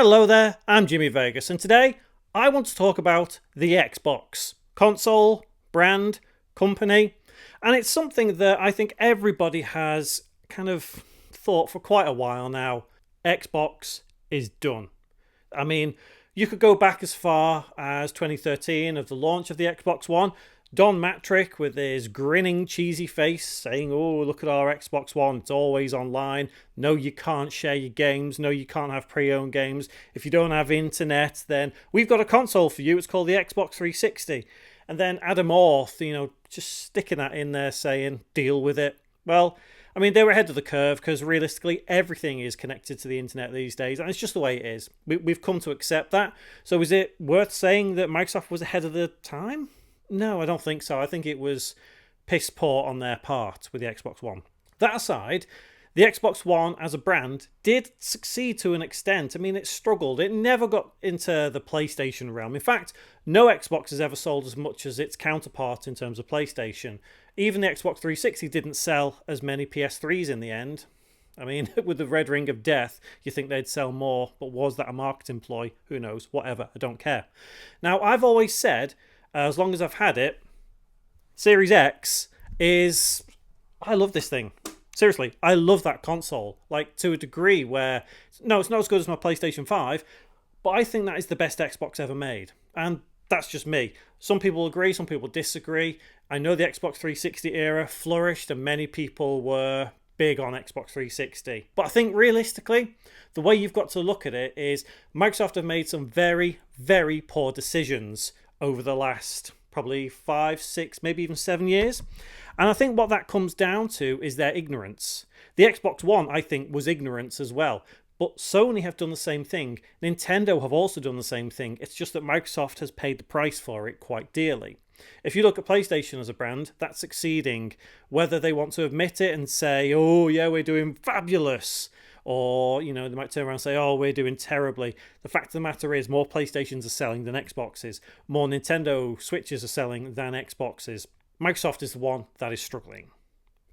Hello there, I'm Jimmy Vegas, and today I want to talk about the Xbox. Console, brand, company, and it's something that I think everybody has kind of thought for quite a while now. Xbox is done. I mean, you could go back as far as 2013 of the launch of the Xbox One. Don Matrick with his grinning, cheesy face saying, "Oh, look at our Xbox One, it's always online. No, you can't share your games. No, you can't have pre-owned games. If you don't have internet, then we've got a console for you. It's called the Xbox 360. And then Adam Orth, just sticking that in there saying, "Deal with it." Well, I mean, they were ahead of the curve because realistically, everything is connected to the internet these days, and it's just the way it is. We've come to accept that. So is it worth saying that Microsoft was ahead of the time? No, I don't think so. I think it was piss poor on their part with the Xbox One. That aside, the Xbox One as a brand did succeed to an extent. I mean, it struggled. It never got into the PlayStation realm. In fact, no Xbox has ever sold as much as its counterpart in terms of PlayStation. Even the Xbox 360 didn't sell as many PS3s in the end. I mean, with the Red Ring of Death, you think they'd sell more, but was that a marketing ploy? Who knows? Whatever. I don't care. Now, I've always said, as long as I've had it, Series X is... I love this thing. Seriously, I love that console. Like, to a degree where... No, it's not as good as my PlayStation 5, but I think that is the best Xbox ever made. And that's just me. Some people agree, some people disagree. I know the Xbox 360 era flourished and many people were big on Xbox 360. But I think realistically, the way you've got to look at it is Microsoft have made some very, very poor decisions over the last probably 5, 6, maybe even 7 years. And I think what that comes down to is their ignorance. The Xbox One, I think, was ignorance as well. But Sony have done the same thing. Nintendo have also done the same thing. It's just that Microsoft has paid the price for it quite dearly. If you look at PlayStation as a brand, that's succeeding. Whether they want to admit it and say, "Oh yeah, we're doing fabulous," or, they might turn around and say, "Oh, we're doing terribly." The fact of the matter is, more PlayStations are selling than Xboxes. More Nintendo Switches are selling than Xboxes. Microsoft is the one that is struggling.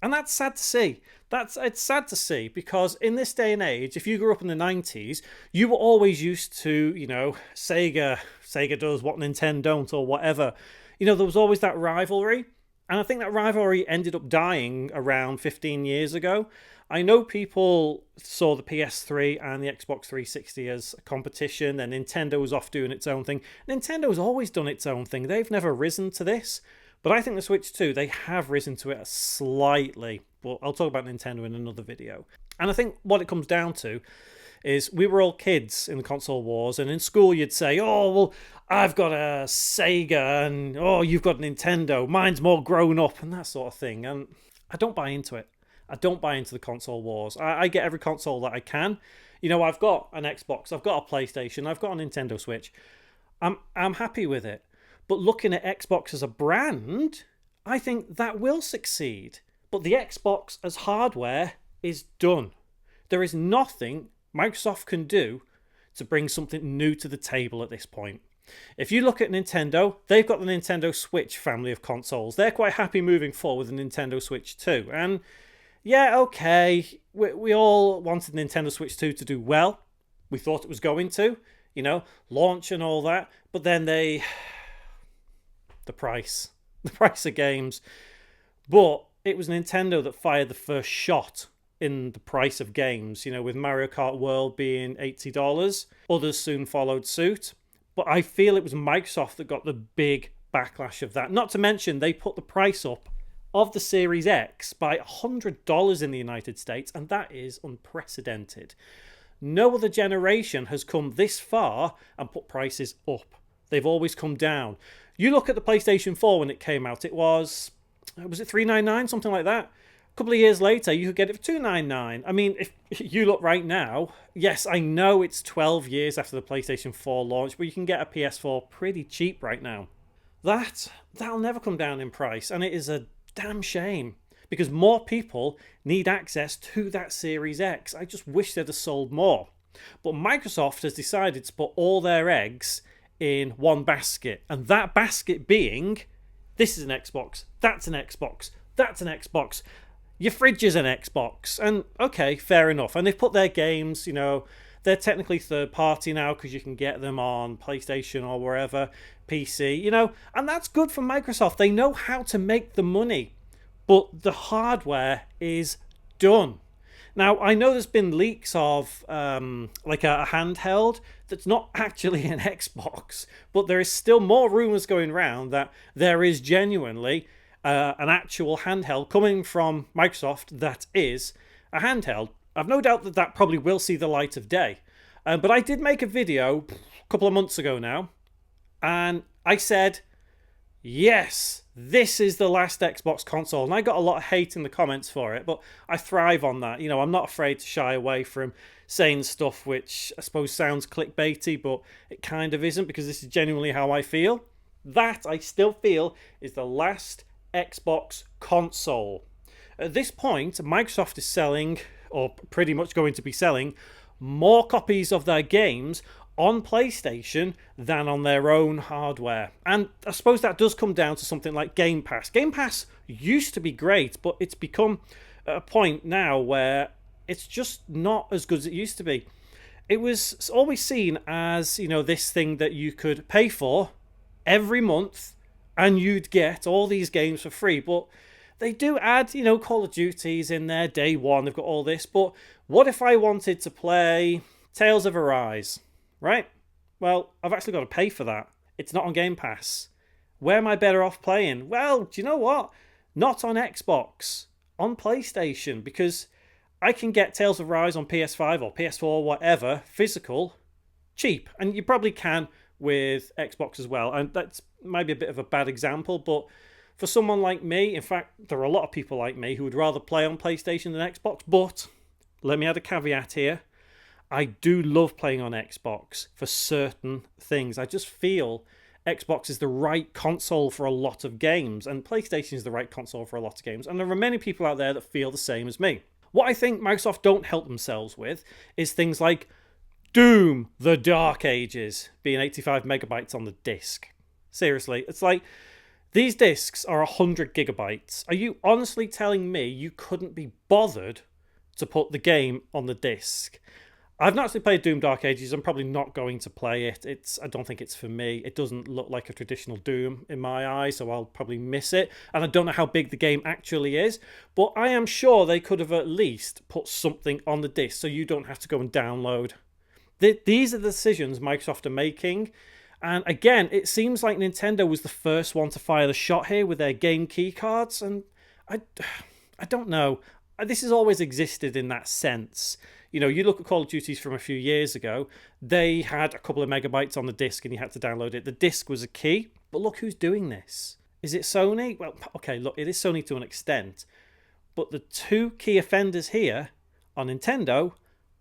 And that's sad to see. It's sad to see because in this day and age, if you grew up in the 90s, you were always used to, Sega does what Nintendo don't or whatever. There was always that rivalry. And I think that rivalry ended up dying around 15 years ago. I know people saw the PS3 and the Xbox 360 as a competition, and Nintendo was off doing its own thing. Nintendo's always done its own thing. They've never risen to this. But I think the Switch 2, they have risen to it slightly. But I'll talk about Nintendo in another video. And I think what it comes down to is we were all kids in the console wars, and in school you'd say, "Oh, well, I've got a Sega, and oh, you've got a Nintendo. Mine's more grown up," and that sort of thing. And I don't buy into it. I don't buy into the console wars. I get every console that I can. I've got an Xbox, I've got a PlayStation, I've got a Nintendo Switch. I'm happy with it. But looking at Xbox as a brand, I think that will succeed. But the Xbox as hardware is done. There is nothing Microsoft can do to bring something new to the table at this point. If you look at Nintendo, they've got the Nintendo Switch family of consoles. They're quite happy moving forward with the Nintendo Switch 2. And yeah, okay, we all wanted Nintendo Switch 2 to do well. We thought it was going to, launch and all that. But then the price of games. But it was Nintendo that fired the first shot in the price of games, with Mario Kart World being $80. Others soon followed suit. But I feel it was Microsoft that got the big backlash of that. Not to mention, they put the price up of the Series X by $100 in the United States, and that is unprecedented. No other generation has come this far and put prices up. They've always come down. You look at the PlayStation 4 when it came out, was it $399, something like that? A couple of years later, you could get it for $299. I mean, if you look right now, yes, I know it's 12 years after the PlayStation 4 launch, but you can get a PS4 pretty cheap right now. That'll never come down in price, and it is a damn shame because more people need access to that Series X. I just wish they'd have sold more. But Microsoft has decided to put all their eggs in one basket, and that basket being, this is an Xbox, that's an Xbox, that's an Xbox, your fridge is an Xbox. And okay, fair enough. And they've put their games, they're technically third party now because you can get them on PlayStation or wherever, PC, you know, and that's good for Microsoft. They know how to make the money, but the hardware is done. Now, I know there's been leaks of like a handheld that's not actually an Xbox, but there is still more rumors going around that there is genuinely an actual handheld coming from Microsoft that is a handheld. I've no doubt that that probably will see the light of day. But I did make a video a couple of months ago now, and I said, yes, this is the last Xbox console. And I got a lot of hate in the comments for it, but I thrive on that. You know, I'm not afraid to shy away from saying stuff which I suppose sounds clickbaity, but it kind of isn't, because this is genuinely how I feel. That, I still feel, is the last Xbox console. At this point, Microsoft is selling, or pretty much going to be selling, more copies of their games on PlayStation than on their own hardware. And I suppose that does come down to something like Game Pass. Game Pass used to be great, but it's become a point now where it's just not as good as it used to be. It was always seen as, you know, this thing that you could pay for every month and you'd get all these games for free. But they do add, you know, Call of Duties in there day one. They've got all this. But what if I wanted to play Tales of Arise? Right? Well, I've actually got to pay for that. It's not on Game Pass. Where am I better off playing? Well, do you know what? Not on Xbox. On PlayStation. Because I can get Tales of Arise on PS5 or PS4, whatever, physical, cheap. And you probably can with Xbox as well. And that's maybe a bit of a bad example, but for someone like me, in fact, there are a lot of people like me who would rather play on PlayStation than Xbox. But let me add a caveat here. I do love playing on Xbox for certain things. I just feel Xbox is the right console for a lot of games, and PlayStation is the right console for a lot of games. And there are many people out there that feel the same as me. What I think Microsoft don't help themselves with is things like Doom, The Dark Ages, being 85 megabytes on the disc. Seriously, it's like, these discs are 100 gigabytes. Are you honestly telling me you couldn't be bothered to put the game on the disc? I've not actually played Doom Dark Ages. I'm probably not going to play it. I don't think it's for me. It doesn't look like a traditional Doom in my eyes, so I'll probably miss it. And I don't know how big the game actually is, but I am sure they could have at least put something on the disc so you don't have to go and download. These are the decisions Microsoft are making. And again, it seems like Nintendo was the first one to fire the shot here with their game key cards. And I don't know. This has always existed in that sense. You know, you look at Call of Duties from a few years ago, they had a couple of megabytes on the disc and you had to download it. The disc was a key, but look who's doing this. Is it Sony? Well, okay, look, it is Sony to an extent, but the two key offenders here are Nintendo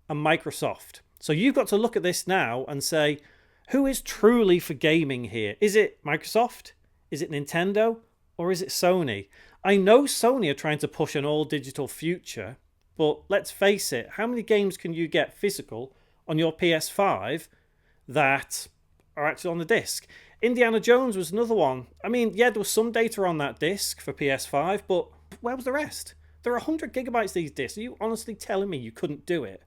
and Microsoft. So you've got to look at this now and say, who is truly for gaming here? Is it Microsoft? Is it Nintendo? Or is it Sony? I know Sony are trying to push an all-digital future, but let's face it, how many games can you get physical on your PS5 that are actually on the disc? Indiana Jones was another one. I mean, yeah, there was some data on that disc for PS5, but where was the rest? There are 100 gigabytes these discs. Are you honestly telling me you couldn't do it?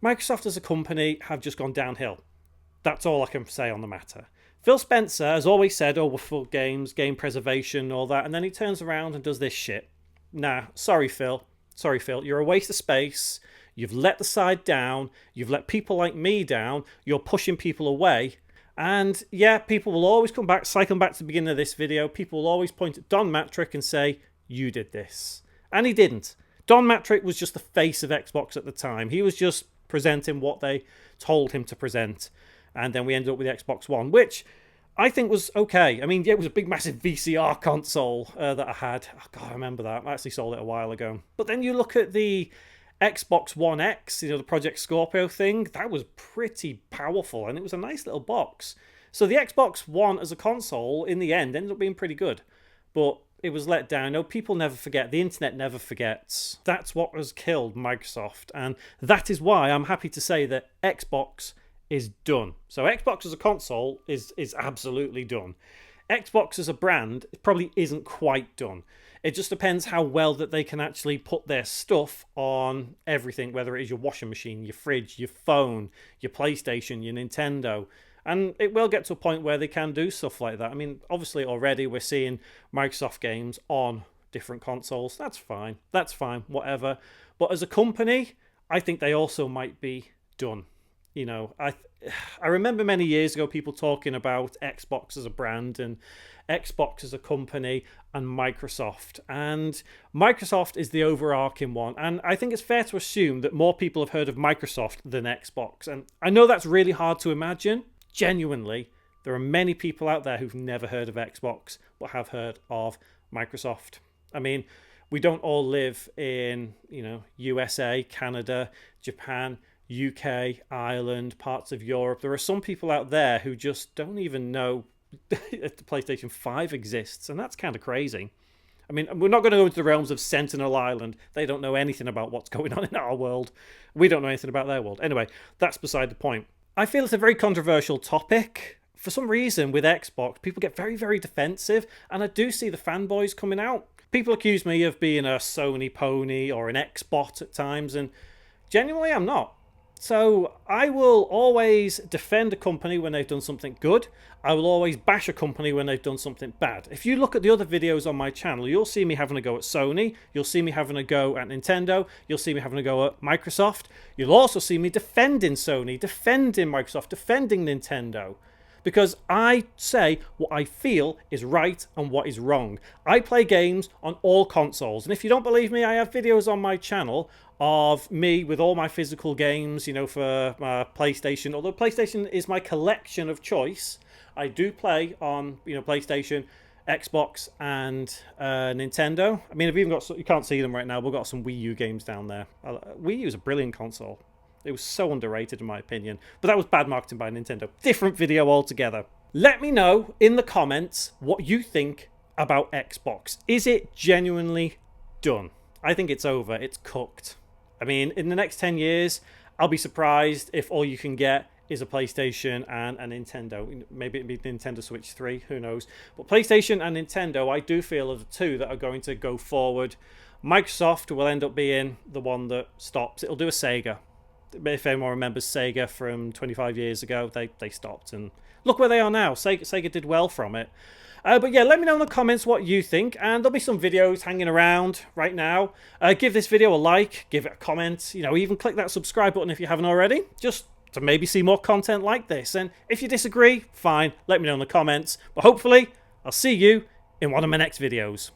Microsoft as a company have just gone downhill. That's all I can say on the matter. Phil Spencer has always said, oh, we're full games, game preservation, all that, and then he turns around and does this shit. Nah, sorry, Phil. Sorry, Phil. You're a waste of space. You've let the side down. You've let people like me down. You're pushing people away. And yeah, people will always come back, cycling back to the beginning of this video. People will always point at Don Mattrick and say, you did this. And he didn't. Don Mattrick was just the face of Xbox at the time. He was just presenting what they told him to present. And then we ended up with the Xbox One, which I think was okay. I mean, yeah, it was a big, massive VCR console that I had. Oh, God, I remember that. I actually sold it a while ago. But then you look at the Xbox One X, you know, the Project Scorpio thing. That was pretty powerful, and it was a nice little box. So the Xbox One as a console, in the end, ended up being pretty good. But it was let down. No, people never forget. The internet never forgets. That's what has killed Microsoft. And that is why I'm happy to say that Xbox is done. So Xbox as a console is absolutely done. Xbox as a brand probably isn't quite done. It just depends how well that they can actually put their stuff on everything, whether it is your washing machine, your fridge, your phone, your PlayStation, your Nintendo. And it will get to a point where they can do stuff like that. I mean, obviously already we're seeing Microsoft games on different consoles. That's fine. That's fine. Whatever. But as a company, I think they also might be done. You know, I remember many years ago people talking about Xbox as a brand and Xbox as a company and Microsoft. And Microsoft is the overarching one. And I think it's fair to assume that more people have heard of Microsoft than Xbox. And I know that's really hard to imagine. Genuinely, there are many people out there who've never heard of Xbox but have heard of Microsoft. I mean, we don't all live in, USA, Canada, Japan, UK, Ireland, parts of Europe. There are some people out there who just don't even know if the PlayStation 5 exists, and that's kind of crazy. I mean, we're not going to go into the realms of Sentinel Island. They don't know anything about what's going on in our world. We don't know anything about their world. Anyway, that's beside the point. I feel it's a very controversial topic. For some reason, with Xbox, people get very, very defensive, and I do see the fanboys coming out. People accuse me of being a Sony pony or an Xbot at times, and genuinely, I'm not. So I will always defend a company when they've done something good. I will always bash a company when they've done something bad. If you look at the other videos on my channel, you'll see me having a go at Sony. You'll see me having a go at Nintendo. You'll see me having a go at Microsoft. You'll also see me defending Sony, defending Microsoft, defending Nintendo. Because I say what I feel is right and what is wrong. I play games on all consoles. And if you don't believe me, I have videos on my channel of me with all my physical games, for PlayStation. Although PlayStation is my collection of choice, I do play on, PlayStation, Xbox, and Nintendo. I mean, I've even got, you can't see them right now, but we've got some Wii U games down there. Wii U is a brilliant console. It was so underrated in my opinion. But that was bad marketing by Nintendo. Different video altogether. Let me know in the comments what you think about Xbox. Is it genuinely done? I think it's over. It's cooked. I mean, in the next 10 years, I'll be surprised if all you can get is a PlayStation and a Nintendo. Maybe it'd be Nintendo Switch 3, who knows. But PlayStation and Nintendo, I do feel, are the two that are going to go forward. Microsoft will end up being the one that stops. It'll do a Sega. If anyone remembers Sega from 25 years ago, they stopped, and look where they are now. Sega did well from it. But yeah, let me know in the comments what you think, and there'll be some videos hanging around right now. Give this video a like, give it a comment, even click that subscribe button if you haven't already, just to maybe see more content like this. And if you disagree, fine, let me know in the comments. But hopefully, I'll see you in one of my next videos.